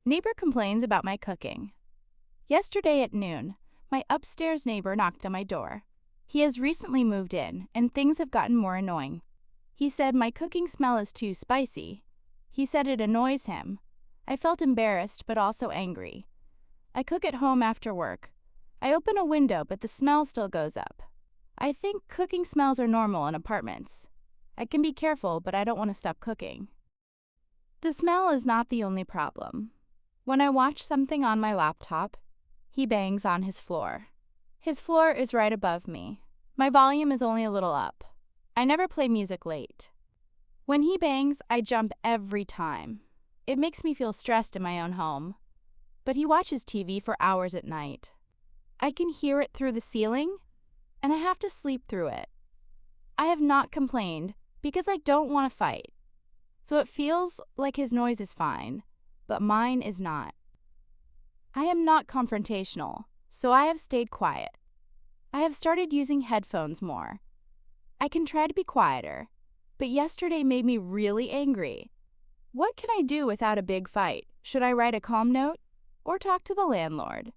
Neighbor complains about my cooking. Yesterday at noon, my upstairs neighbor knocked on my door. He has recently moved in, and things have gotten more annoying. He said my cooking smell is too spicy. He said it annoys him. I felt embarrassed but also angry. I cook at home after work. I open a window but the smell still goes up. I think cooking smells are normal in apartments. I can be careful, but I don't want to stop cooking. The smell is not the only problem. When I watch something on my laptop, he bangs on his floor. His floor is right above me. My volume is only a little up. I never play music late. When he bangs, I jump every time. It makes me feel stressed in my own home. But he watches TV for hours at night. I can hear it through the ceiling, and I have to sleep through it. I have not complained because I don't want to fight. So it feels like his noise is fine, but mine is not. I am not confrontational, so I have stayed quiet. I have started using headphones more. I can try to be quieter, but yesterday made me really angry. What can I do without a big fight? Should I write a calm note or talk to the landlord?